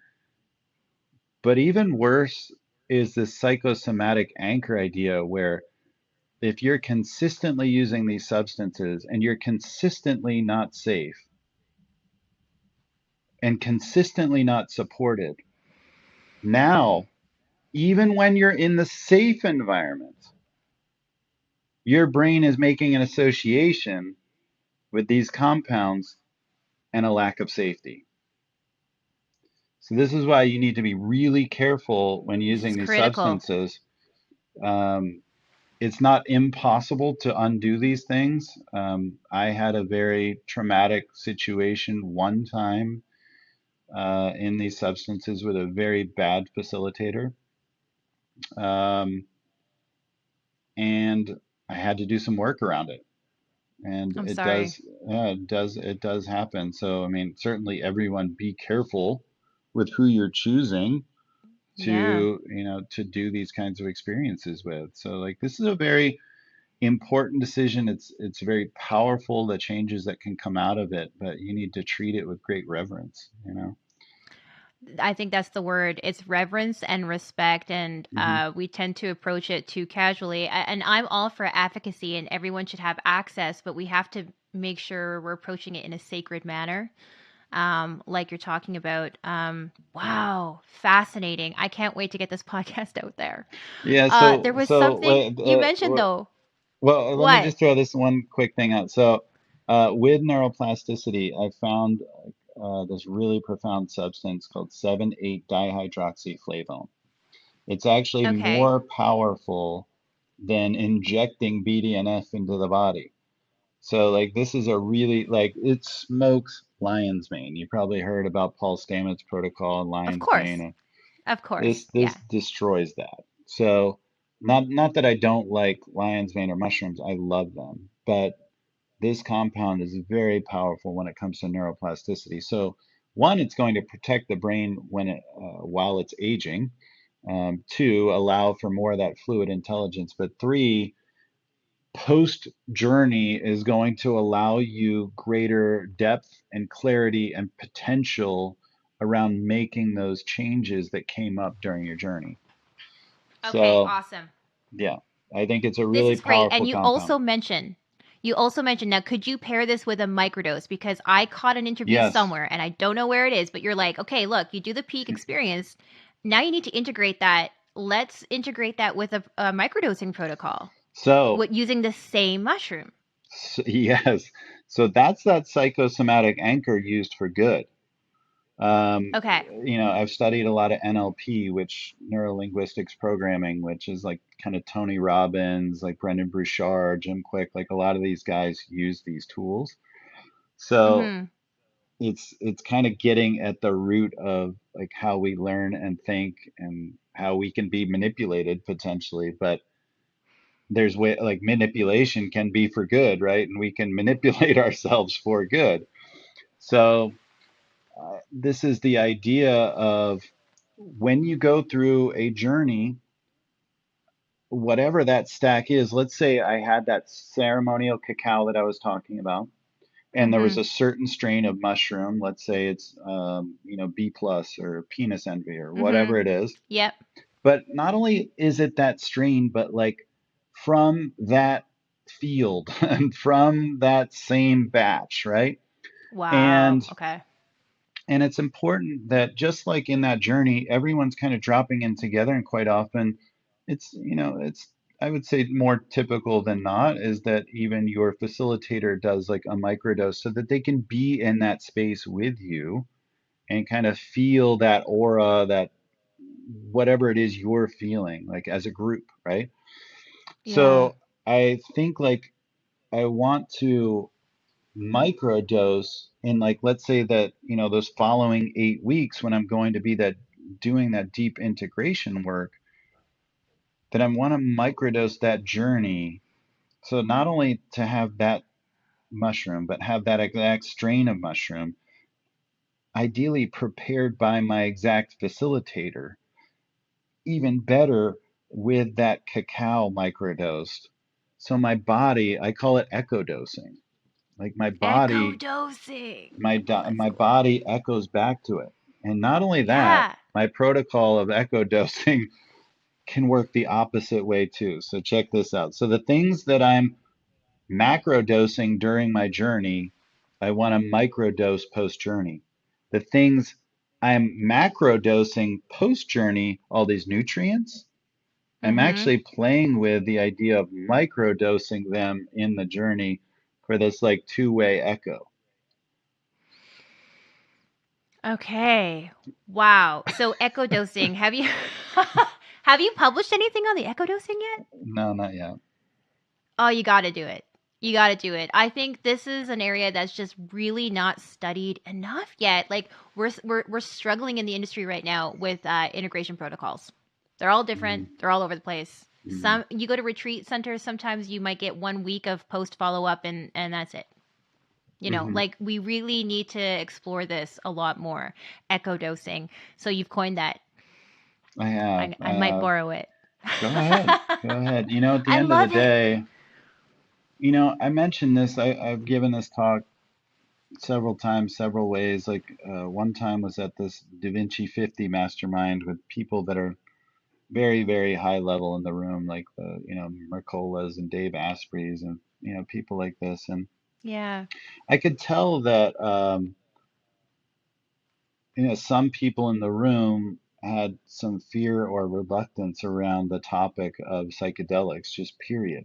[SPEAKER 2] But even worse is this psychosomatic anchor idea where if you're consistently using these substances and you're consistently not safe and consistently not supported, now, even when you're in the safe environment, your brain is making an association with these compounds and a lack of safety. So this is why you need to be really careful when
[SPEAKER 1] This is
[SPEAKER 2] using these
[SPEAKER 1] critical.
[SPEAKER 2] substances. Um, it's not impossible to undo these things. I had a very traumatic situation one time in these substances with a very bad facilitator, um, and I had to do some work around it. And
[SPEAKER 1] I'm
[SPEAKER 2] it
[SPEAKER 1] sorry.
[SPEAKER 2] does, yeah, it does happen. So I mean, certainly everyone be careful with who you're choosing
[SPEAKER 1] Yeah.
[SPEAKER 2] to do these kinds of experiences with. So like this is a very important decision. It's very powerful, the changes that can come out of it, but you need to treat it with great reverence.
[SPEAKER 1] I think that's the word. It's reverence and respect, and
[SPEAKER 2] Hmm.
[SPEAKER 1] we tend to approach it too casually. And I'm all for advocacy, and everyone should have access, but we have to make sure we're approaching it in a sacred manner, like you're talking about. Wow, fascinating! I can't wait to get this podcast out there.
[SPEAKER 2] Yeah.
[SPEAKER 1] There
[SPEAKER 2] So
[SPEAKER 1] was
[SPEAKER 2] so
[SPEAKER 1] something
[SPEAKER 2] wait,
[SPEAKER 1] you mentioned though.
[SPEAKER 2] well, let me
[SPEAKER 1] What?
[SPEAKER 2] just throw this one quick thing out. So with neuroplasticity, I found this really profound substance called 7,8 dihydroxyflavone. It's actually
[SPEAKER 1] Okay.
[SPEAKER 2] more powerful than injecting BDNF into the body. So like this is a really like it smokes lion's mane. You probably heard about Paul Stamets protocol and
[SPEAKER 1] Of
[SPEAKER 2] lion's mane.
[SPEAKER 1] course.
[SPEAKER 2] And
[SPEAKER 1] Of
[SPEAKER 2] this
[SPEAKER 1] course.
[SPEAKER 2] this
[SPEAKER 1] Yeah.
[SPEAKER 2] destroys that. So not that I don't like lion's mane or mushrooms. I love them, but this compound is very powerful when it comes to neuroplasticity. So one, it's going to protect the brain while it's aging. Two, allow for more of that fluid intelligence. But three, post journey is going to allow you greater depth and clarity and potential around making those changes that came up during your journey.
[SPEAKER 1] Okay,
[SPEAKER 2] So,
[SPEAKER 1] awesome.
[SPEAKER 2] yeah, I think it's a
[SPEAKER 1] This
[SPEAKER 2] really
[SPEAKER 1] is great. And
[SPEAKER 2] powerful compound.
[SPEAKER 1] you also mentioned now could you pair this with a microdose because I caught an interview
[SPEAKER 2] Yes.
[SPEAKER 1] somewhere and I don't know where it is, but you're like, "Okay, look, you do the peak experience. Now you need to integrate that. Let's integrate that with a microdosing protocol.
[SPEAKER 2] So,
[SPEAKER 1] What using the same mushroom."
[SPEAKER 2] yes. So that's that psychosomatic anchor used for good. Um,
[SPEAKER 1] Okay.
[SPEAKER 2] I've studied a lot of NLP, which neuro linguistics programming, which is like kind of Tony Robbins, like Brendan Burchard, Jim Quick, like a lot of these guys use these tools. So
[SPEAKER 1] Mhm.
[SPEAKER 2] it's kind of getting at the root of like how we learn and think and how we can be manipulated potentially. But there's way like manipulation can be for good, right? And we can manipulate ourselves for good. So this is the idea of when you go through a journey, whatever that stack is, let's say I had that ceremonial cacao that I was talking about, and there was
[SPEAKER 1] Mhm.
[SPEAKER 2] a certain strain of mushroom, let's say it's, B plus or penis envy or whatever
[SPEAKER 1] Mhm.
[SPEAKER 2] it is.
[SPEAKER 1] Yep.
[SPEAKER 2] But not only is it that strain, but like from that field and from that same batch, right?
[SPEAKER 1] Wow.
[SPEAKER 2] And
[SPEAKER 1] Okay.
[SPEAKER 2] And it's important that just like in that journey, everyone's kind of dropping in together. And quite often, I would say more typical than not is that even your facilitator does like a microdose so that they can be in that space with you and kind of feel that aura, that whatever it is you're feeling, like as a group, right?
[SPEAKER 1] Yeah.
[SPEAKER 2] So I think like I want to microdose in like let's say that those following 8 weeks when I'm going to be that doing that deep integration work, that I want to microdose that journey, so not only to have that mushroom but have that exact strain of mushroom ideally prepared by my exact facilitator, even better with that cacao microdosed, so my body, I call it echo dosing, like my
[SPEAKER 1] Echo
[SPEAKER 2] body
[SPEAKER 1] dosing. Let's
[SPEAKER 2] my
[SPEAKER 1] go.
[SPEAKER 2] body echoes back to it. And not only that,
[SPEAKER 1] Yeah.
[SPEAKER 2] my protocol of echo dosing can work the opposite way too. So check this out. So the things that I'm macro dosing during my journey, I want to micro dose post journey. The things I'm macro dosing post journey, all these nutrients, I'm
[SPEAKER 1] Mhm.
[SPEAKER 2] actually playing with the idea of micro dosing them in the journey for this like two-way echo.
[SPEAKER 1] Okay. Wow. So echo dosing. Have you have you published anything on the echo dosing yet?
[SPEAKER 2] No, not yet.
[SPEAKER 1] Oh, you got to do it. You got to do it. I think this is an area that's just really not studied enough yet. Like we're struggling in the industry right now with integration protocols. They're all different.
[SPEAKER 2] Mm-hmm.
[SPEAKER 1] They're all over the place.
[SPEAKER 2] Mm-hmm.
[SPEAKER 1] Some you go to retreat centers, sometimes you might get 1 week of post follow up and that's it.
[SPEAKER 2] Mm-hmm.
[SPEAKER 1] Like we really need to explore this a lot more. Echo dosing. So you've coined that.
[SPEAKER 2] I have.
[SPEAKER 1] I might borrow it.
[SPEAKER 2] Go ahead. Go ahead. At the
[SPEAKER 1] I
[SPEAKER 2] end of the
[SPEAKER 1] love it.
[SPEAKER 2] day, I mentioned this. I've given this talk several times, several ways. Like one time was at this Da Vinci 50 mastermind with people that are very, very high level in the room, like Mercolas and Dave Asprey's and, people like this. And
[SPEAKER 1] Yeah.
[SPEAKER 2] I could tell that, some people in the room had some fear or reluctance around the topic of psychedelics, just period.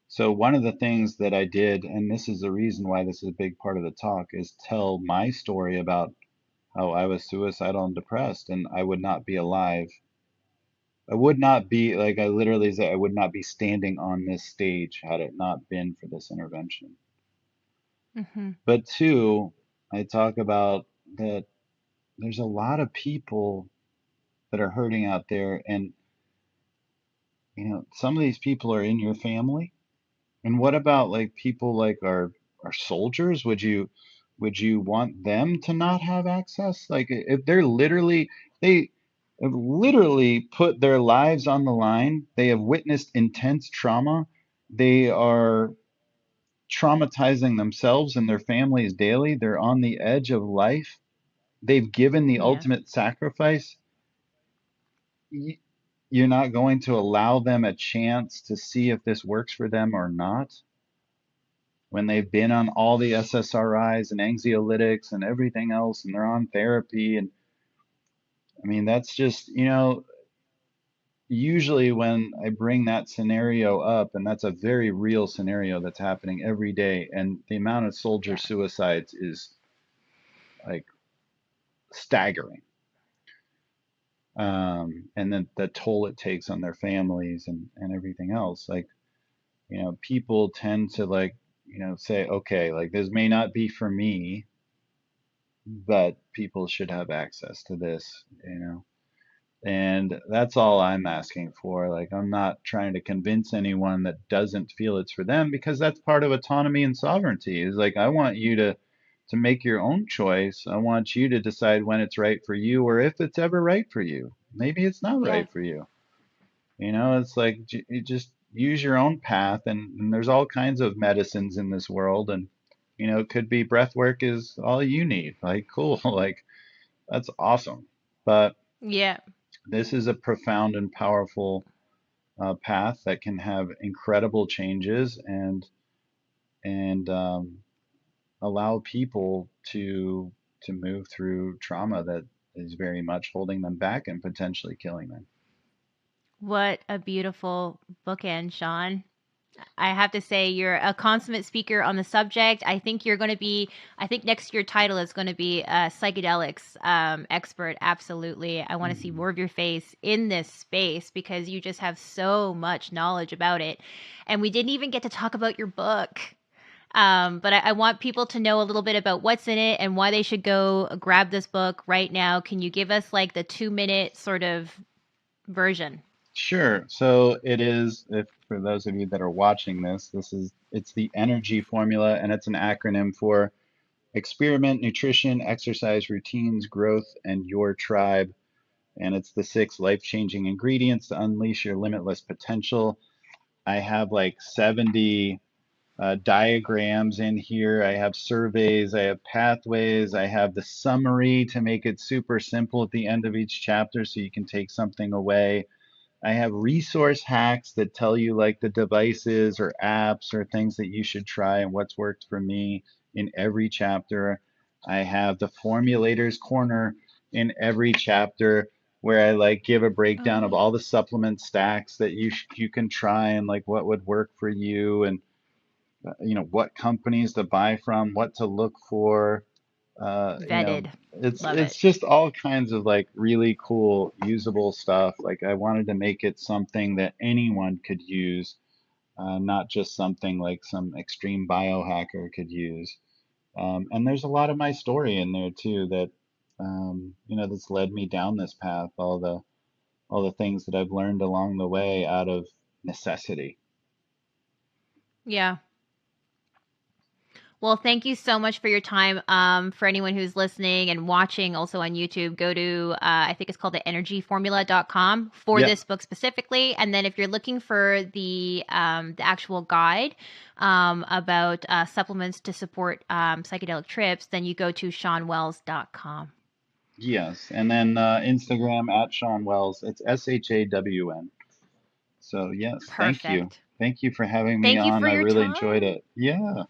[SPEAKER 2] So one of the things that I did, and this is the reason why this is a big part of the talk, is tell my story about how I was suicidal and depressed, and I would not be alive. I would not be like I literally said I would not be standing on this stage had it not been for this intervention.
[SPEAKER 1] Hmm.
[SPEAKER 2] But two, I talk about that there's a lot of people that are hurting out there, and some of these people are in your family. And what about like people like our soldiers? Would you want them to not have access? Like if they have literally put their lives on the line, they have witnessed intense trauma, they are traumatizing themselves and their families daily, they're on the edge of life, they've given the
[SPEAKER 1] Yeah.
[SPEAKER 2] ultimate sacrifice. You're not going to allow them a chance to see if this works for them or not when they've been on all the ssris and anxiolytics and everything else, and they're on therapy. And I mean, that's just, usually when I bring that scenario up, and that's a very real scenario that's happening every day, and the amount of soldier
[SPEAKER 1] Yeah.
[SPEAKER 2] suicides is like staggering. And then the toll it takes on their families and everything else. Like, people tend to like, say, okay, like this may not be for me, but people should have access to this. And that's all I'm asking for. Like, I'm not trying to convince anyone that doesn't feel it's for them, because that's part of autonomy and sovereignty. Is like, I want you to make your own choice. I want you to decide when it's right for you, or if it's ever right for you. Maybe it's not
[SPEAKER 1] Yeah.
[SPEAKER 2] right for you. It's like you just use your own path, and there's all kinds of medicines in this world, and it could be breath work is all you need. Like, cool, like that's awesome. But
[SPEAKER 1] Yeah.
[SPEAKER 2] this is a profound and powerful path that can have incredible changes and allow people to move through trauma that is very much holding them back and potentially killing them.
[SPEAKER 1] What a beautiful bookend, Sean. I have to say, you're a consummate speaker on the subject. I think next to your title is going to be a psychedelics expert. Absolutely. I want to see
[SPEAKER 2] Mhm.
[SPEAKER 1] more of your face in this space because you just have so much knowledge about it. And we didn't even get to talk about your book. But I want people to know a little bit about what's in it and why they should go grab this book right now. Can you give us like the 2 minute sort of version?
[SPEAKER 2] Sure. So it is, if for those of you that are watching it's the energy formula, and it's an acronym for experiment, nutrition, exercise routines, growth, and your tribe. And it's the 6 life-changing ingredients to unleash your limitless potential. I have like 70 diagrams in here. I have surveys, I have pathways, I have the summary to make it super simple at the end of each chapter so you can take something away. I have resource hacks that tell you like the devices or apps or things that you should try and what's worked for me in every chapter. I have the formulators corner in every chapter where I like give a breakdown of
[SPEAKER 1] Oh,
[SPEAKER 2] all the supplement stacks that you can try and like what would work for you, and what companies to buy from, what to look for. Uh, you know,
[SPEAKER 1] vetted.
[SPEAKER 2] it's
[SPEAKER 1] Love
[SPEAKER 2] it's
[SPEAKER 1] it.
[SPEAKER 2] just all kinds of like really cool, usable stuff. Like I wanted to make it something that anyone could use, not just something like some extreme biohacker could use. And there's a lot of my story in there too that's led me down this path. All the things that I've learned along the way out of necessity.
[SPEAKER 1] Yeah. Well, thank you so much for your time. For anyone who's listening and watching also on YouTube, go to, I think it's called the energyformula.com for
[SPEAKER 2] Yeah.
[SPEAKER 1] this book specifically. And then if you're looking for the actual guide about supplements to support psychedelic trips, then you go to shawnwells.com.
[SPEAKER 2] Yes, and then Instagram at Shawn Wells. It's SHAWN. So yes, thank you.
[SPEAKER 1] Perfect.
[SPEAKER 2] Thank you for having me
[SPEAKER 1] Thank you
[SPEAKER 2] on.
[SPEAKER 1] for
[SPEAKER 2] I
[SPEAKER 1] your
[SPEAKER 2] really enjoyed
[SPEAKER 1] time.
[SPEAKER 2] it. Yeah.